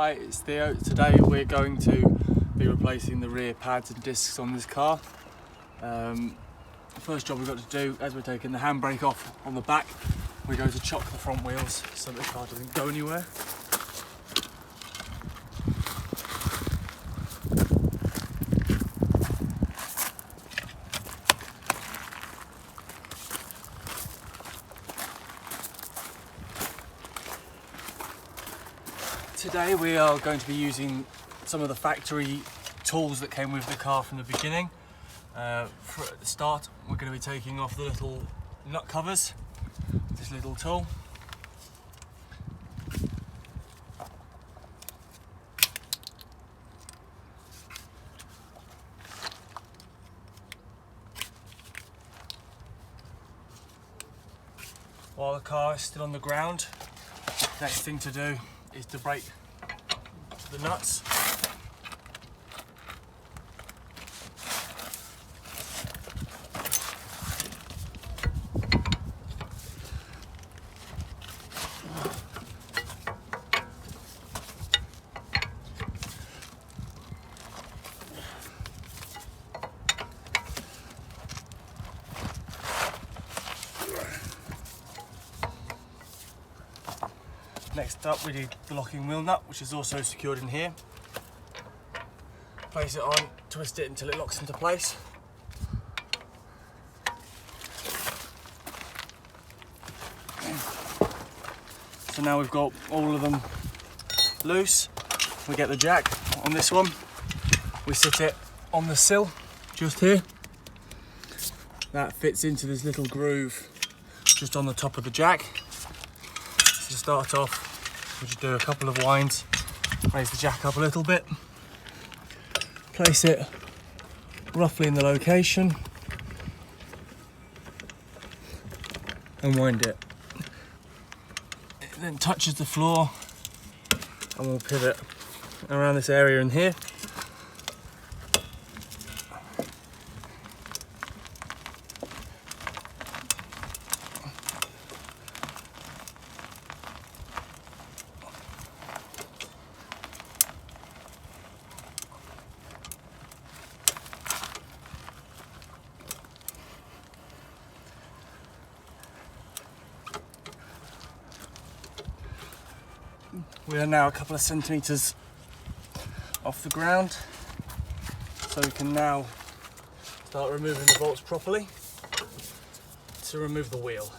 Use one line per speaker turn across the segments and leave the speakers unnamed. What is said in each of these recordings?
Hi, it's Theo. Today we're going to be replacing the rear pads and discs on this car. The first job we've got to do, as we're taking the handbrake off on the back, we're going to chock the front wheels so that the car doesn't go anywhere. Today we are going to be using some of the factory tools that came with the car from the beginning. At the start, we're going to be taking off the little nut covers with this little tool. While the car is still on the ground, next thing to do is to break the nuts. Next up we do the locking wheel nut, which is also secured in here. Place it on, twist it until it locks into place. So now we've got all of them loose. We get the jack on this one. We sit it on the sill, just here. That fits into this little groove just on the top of the jack. So to start off, we'll just do a couple of winds, raise the jack up a little bit, place it roughly in the location, and wind it. It then touches the floor, and we'll pivot around this area in here. We are now a couple of centimetres off the ground, so we can now start removing the bolts properly to remove the wheel.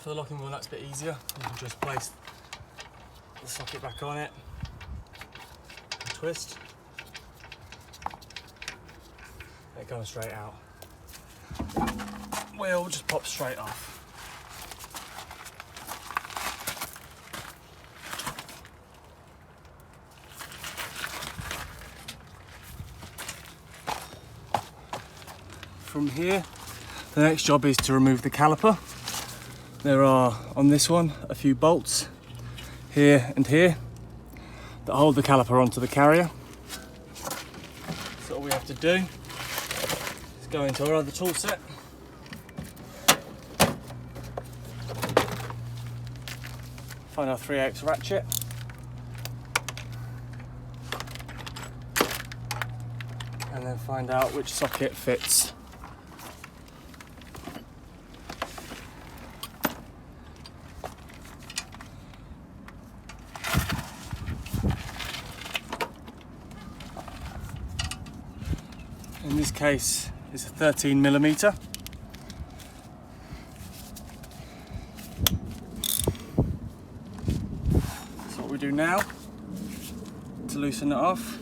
For the locking wheel, that's a bit easier. You can just place the socket back on it and twist. It comes straight out. Wheel just pops straight off. From here, the next job is to remove the caliper. There are, on this one, a few bolts here and here that hold the caliper onto the carrier. So all we have to do is go into our other tool set, find our 3/8 ratchet, and then find out which socket fits. In this case, it's a 13mm. So what we do now to loosen it off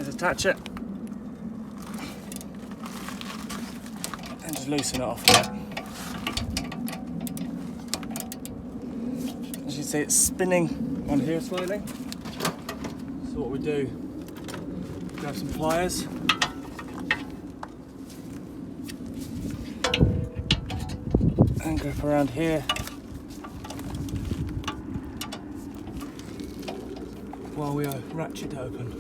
is attach it and just loosen it off there. As you see, it's spinning on here slightly. So what we do, grab some pliers, hand grip around here while we ratchet it open.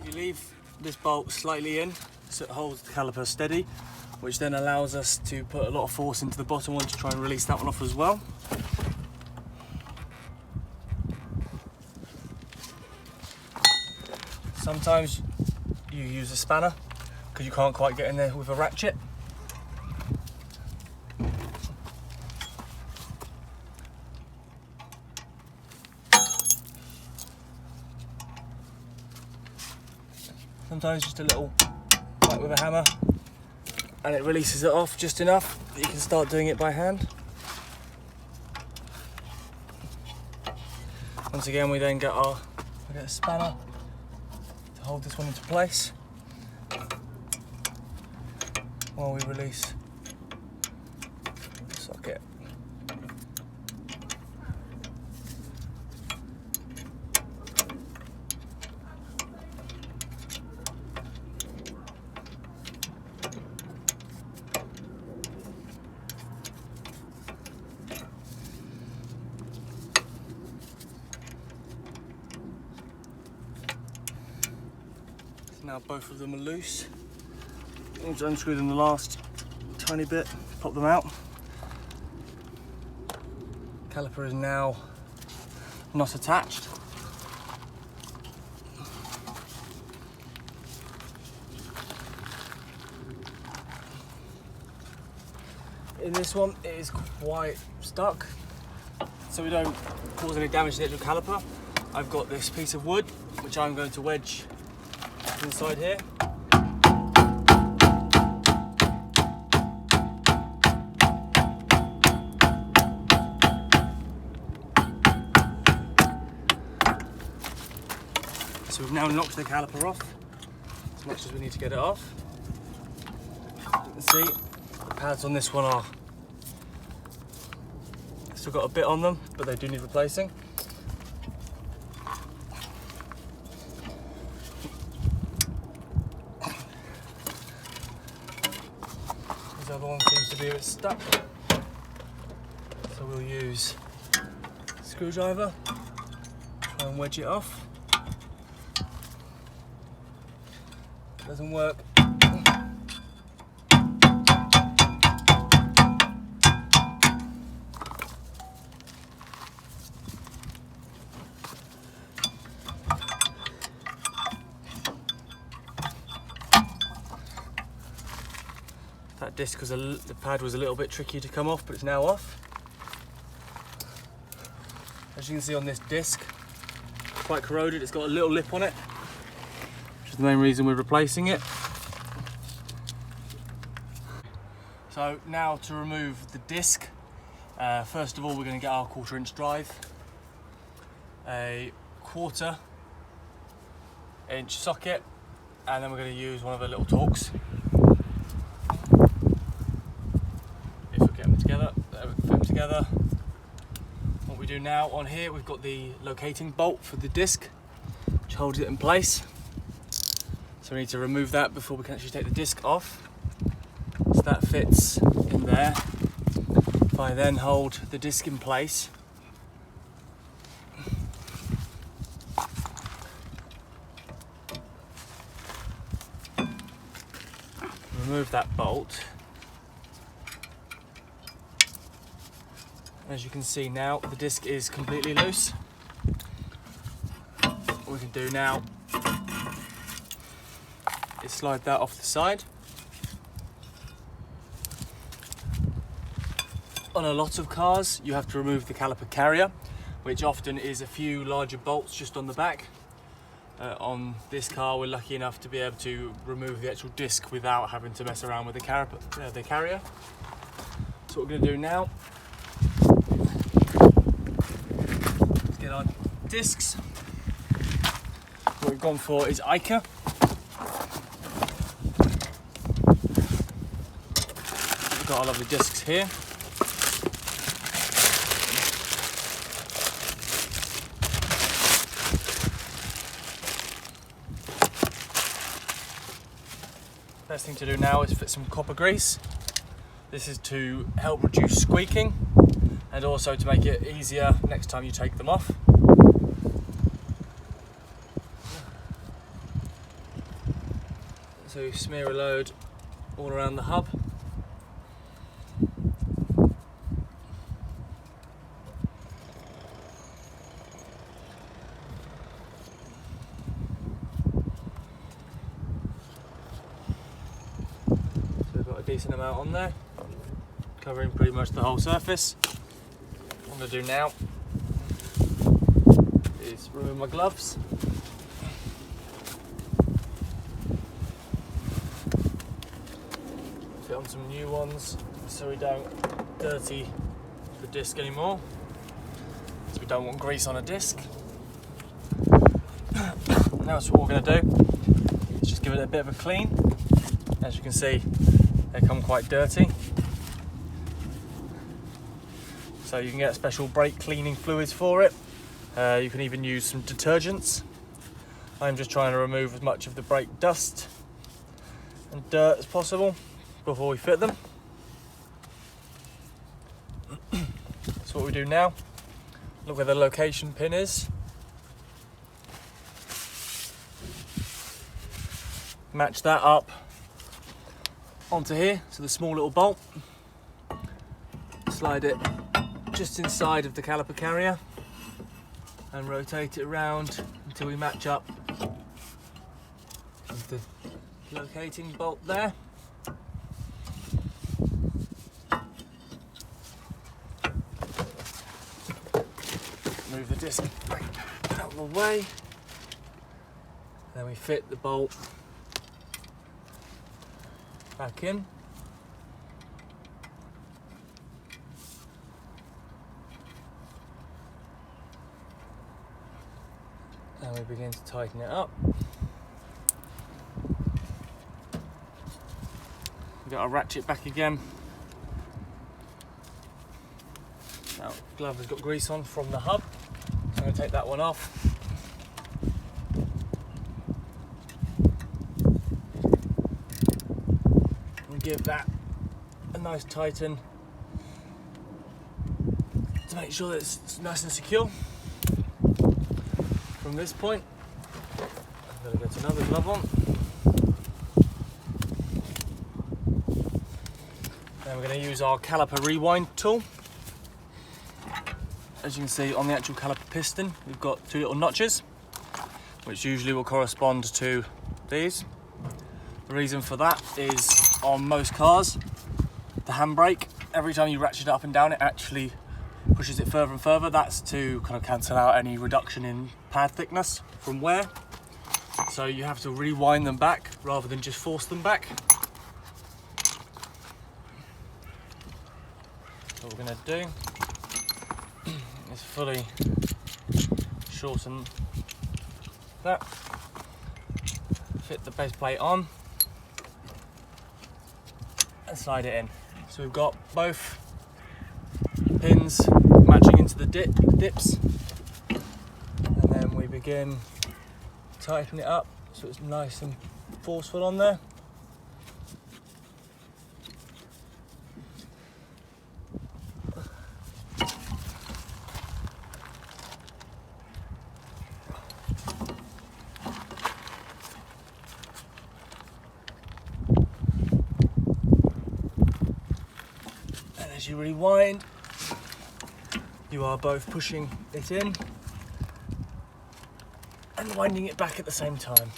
You leave this bolt slightly in so it holds the caliper steady, which then allows us to put a lot of force into the bottom one to try and release that one off as well. Sometimes you use a spanner because you can't quite get in there with a ratchet. Sometimes just a little whack with a hammer and it releases it off just enough that you can start doing it by hand. Once again, we then get a spanner to hold this one into place while we release the socket. Now both of them are loose. I need to unscrew them the last tiny bit, pop them out. Caliper is now not attached. In this one, it is quite stuck, so we don't cause any damage to the actual caliper. I've got this piece of wood, which I'm going to wedge inside here. So we've now knocked the caliper off as much as we need to get it off. You can see the pads on this one are still got a bit on them, but they do need replacing. The other one seems to be a bit stuck, so we'll use a screwdriver, try and wedge it off. If it doesn't work, that disc was the pad was a little bit tricky to come off, but it's now off. As you can see on this disc, it's quite corroded. It's got a little lip on it, which is the main reason we're replacing it. So now to remove the disc, first of all we're going to get our 1/4 inch drive, a 1/4 inch socket, and then we're going to use one of the little Torx. Together. What we do now on here, we've got the locating bolt for the disc, which holds it in place. So we need to remove that before we can actually take the disc off. So that fits in there. If I then hold the disc in place, remove that bolt. As you can see now, the disc is completely loose. What we can do now is slide that off the side. On a lot of cars, you have to remove the caliper carrier, which often is a few larger bolts just on the back. On this car, we're lucky enough to be able to remove the actual disc without having to mess around with the carrier. So what we're going to do now, get our discs. What we've gone for is Ica. We've got our lovely discs here. First thing to do now is fit some copper grease. This is to help reduce squeaking and also to make it easier next time you take them off. So smear a load all around the hub. Decent amount on there, covering pretty much the whole surface. What I'm going to do now is remove my gloves. Fit on some new ones so we don't dirty the disc anymore, so we don't want grease on a disc. Now that's what we're going to do, is just give it a bit of a clean. As you can see, they come quite dirty, so you can get special brake cleaning fluids for it. You can even use some detergents. I'm just trying to remove as much of the brake dust and dirt as possible before we fit them. That's what we do now. Look where the location pin is. Match that up onto here, so the small little bolt. Slide it just inside of the caliper carrier and rotate it around until we match up with the locating bolt there. Move the disc back out of the way. Then we fit the bolt back in. And we begin to tighten it up. We've got our ratchet back again. Now, glove has got grease on from the hub, so I'm going to take that one off. Give that a nice tighten to make sure that it's nice and secure. From this point, I'm going to get another glove on. Then we're going to use our caliper rewind tool. As you can see on the actual caliper piston, we've got two little notches, which usually will correspond to these. The reason for that is on most cars, the handbrake, every time you ratchet it up and down, it actually pushes it further and further. That's to kind of cancel out any reduction in pad thickness from wear. So you have to rewind them back rather than just force them back. What we're going to do is fully shorten that, fit the base plate on, and slide it in. So we've got both pins matching into the dips, and then we begin tightening it up so it's nice and forceful on there. As you rewind, you are both pushing it in and winding it back at the same time.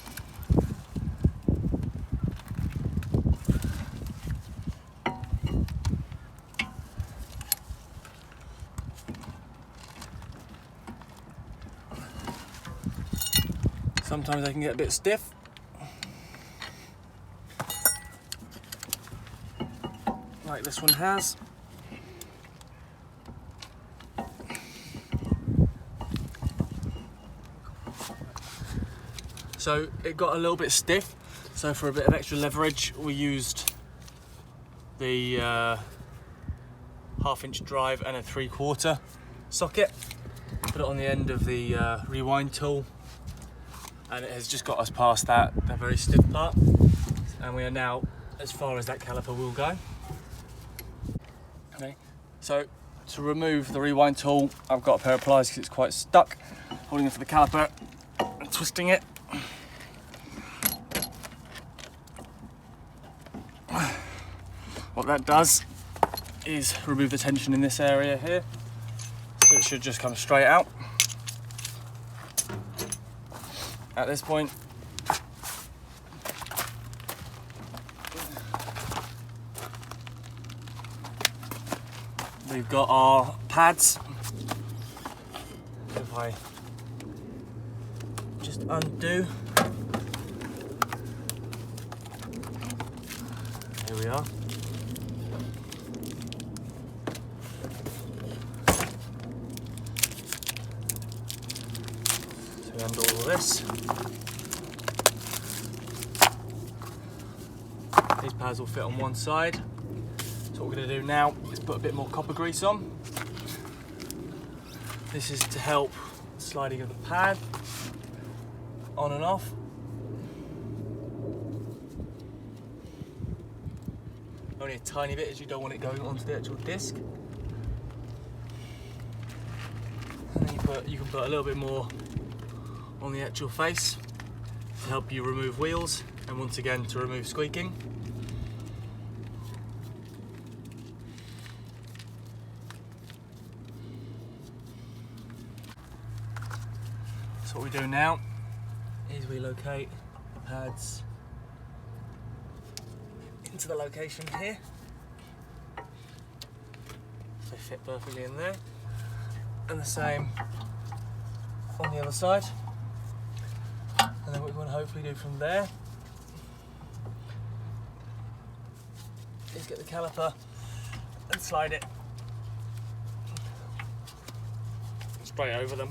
Sometimes they can get a bit stiff. Like this one has. So it got a little bit stiff, so for a bit of extra leverage we used the 1/2" drive and a 3/4 socket, put it on the end of the rewind tool, and it has just got us past that very stiff part. and we are now as far as that caliper will go. Okay, so to remove the rewind tool, I've got a pair of pliers because it's quite stuck, holding it for the caliper and twisting it. What that does is remove the tension in this area here, so it should just come straight out. At this point, we've got our pads. If I just undo, here we are. So we undo all of this. These pads will fit on one side. So what we're going to do now is put a bit more copper grease on. This is to help sliding of the pad on and off. Only a tiny bit, as you don't want it going onto the actual disc. And then you can put a little bit more on the actual face to help you remove wheels, and once again to remove squeaking. So what we do now is we locate the pads into the location here. They fit perfectly in there. And the same on the other side. And then what we want to hopefully do from there is get the caliper and slide it straight over them.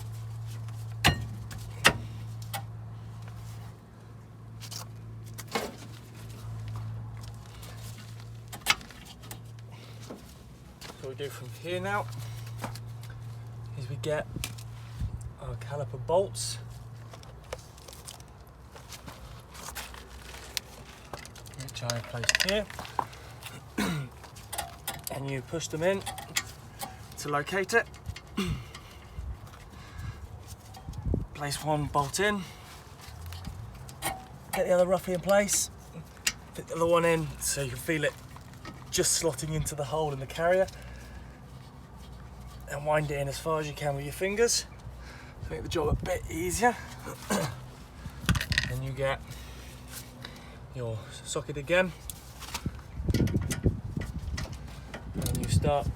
So what we do from here now is we get our caliper bolts, which I have placed here, and you push them in to locate it. Place one bolt in, get the other roughly in place, fit the other one in so you can feel it just slotting into the hole in the carrier, and wind it in as far as you can with your fingers to make the job a bit easier. And you get your socket again, and you start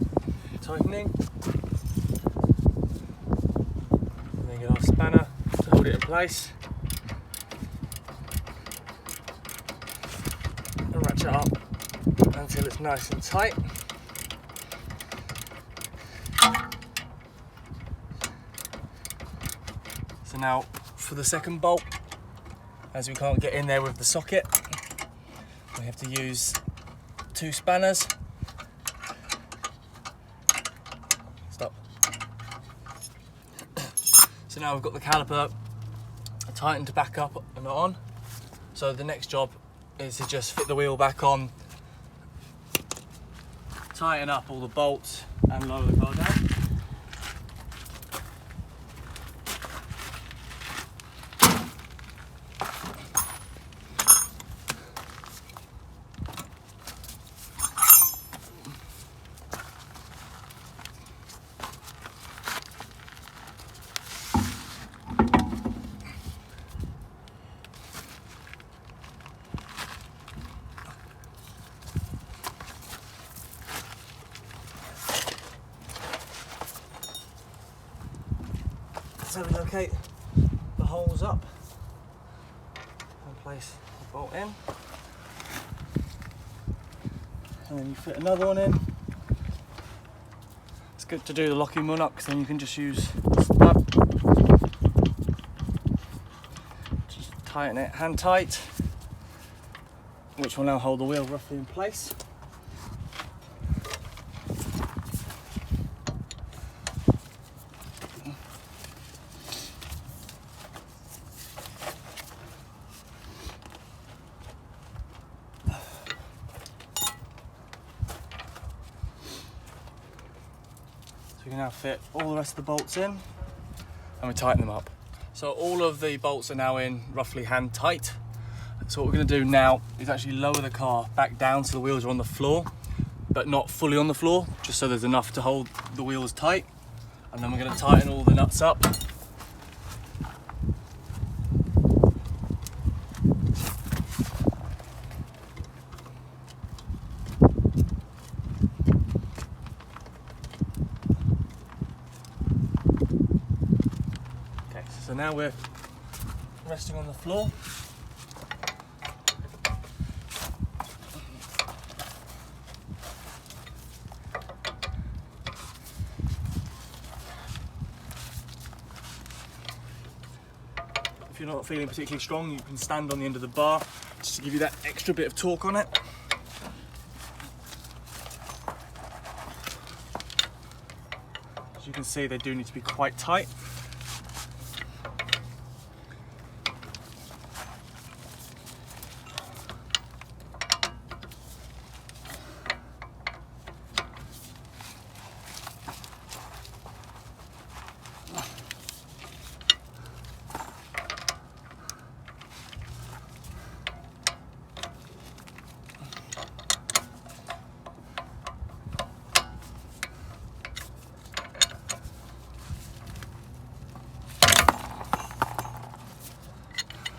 tightening, and then get our spanner to hold it in place and ratchet up until it's nice and tight. So now for the second bolt, as we can't get in there with the socket, we have to use two spanners. Stop. So now we've got the caliper tightened back up and on. So the next job is to just fit the wheel back on, tighten up all the bolts and lower the car down. So we locate the holes up and place the bolt in, and then you fit another one in. It's good to do the locking one up because then you can just use the stud, just tighten it hand tight, which will now hold the wheel roughly in place. can now fit all the rest of the bolts in and we tighten them up. So all of the bolts are now in roughly hand tight. So what we're going to do now is actually lower the car back down so the wheels are on the floor, but not fully on the floor, just so there's enough to hold the wheels tight. And then we're going to tighten all the nuts up. Okay, so now we're resting on the floor. If you're not feeling particularly strong, you can stand on the end of the bar just to give you that extra bit of torque on it. As you can see, they do need to be quite tight.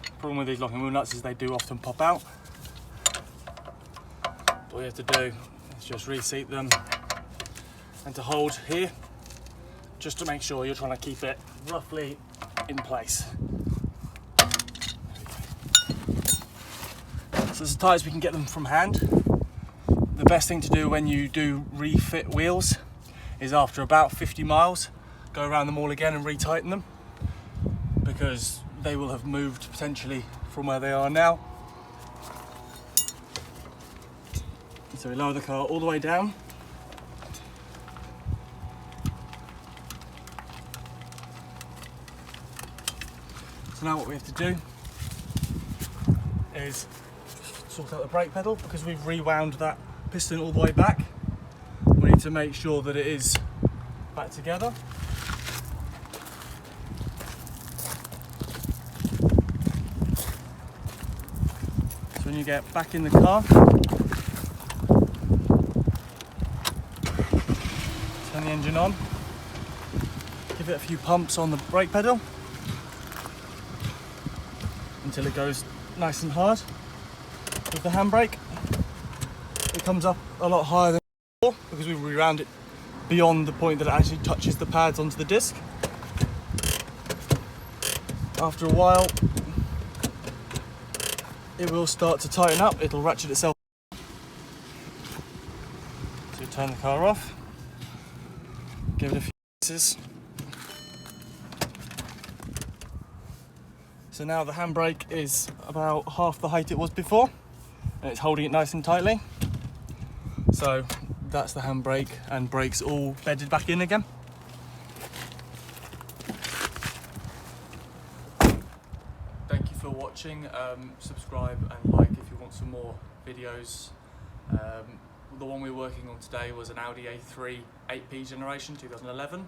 The problem with these locking wheel nuts is they do often pop out. All you have to do is just reseat them, and to hold here, just to make sure you're trying to keep it roughly in place. So as tight as we can get them from hand. The best thing to do when you do refit wheels is after about 50 miles, go around them all again and retighten them, because they will have moved potentially from where they are now. So we lower the car all the way down. So now what we have to do is sort out the brake pedal, because we've rewound that piston all the way back. We need to make sure that it is back together. So when you get back in the car, turn the engine on, give it a few pumps on the brake pedal until it goes nice and hard. With the handbrake, it comes up a lot higher than before because we've rewound it beyond the point that it actually touches the pads onto the disc. After a while, it will start to tighten up, it'll ratchet itself. So you turn the car off, give it a few passes. So now the handbrake is about half the height it was before, and it's holding it nice and tightly. So that's the handbrake, and brakes all bedded back in again. Thank you for watching. Subscribe and like if you want some more videos. The one we're working on today was an Audi A3 8P generation 2011.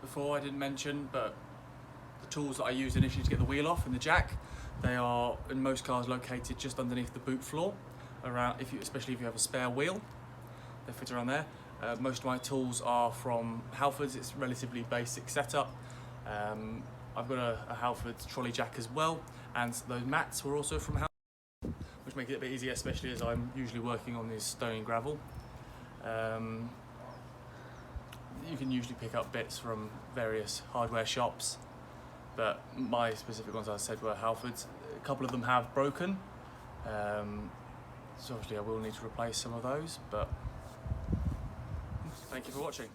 Before I didn't mention, but the tools that I used initially to get the wheel off and the jack, they are in most cars located just underneath the boot floor, around especially if you have a spare wheel, they fit around there. Most of my tools are from Halfords. It's a relatively basic setup. I've got a Halfords trolley jack as well, and those mats were also from Halfords, which make it a bit easier, especially as I'm usually working on this stone and gravel. You can usually pick up bits from various hardware shops, but my specific ones, as I said, were Halfords. A couple of them have broken, so obviously I will need to replace some of those, but thank you for watching.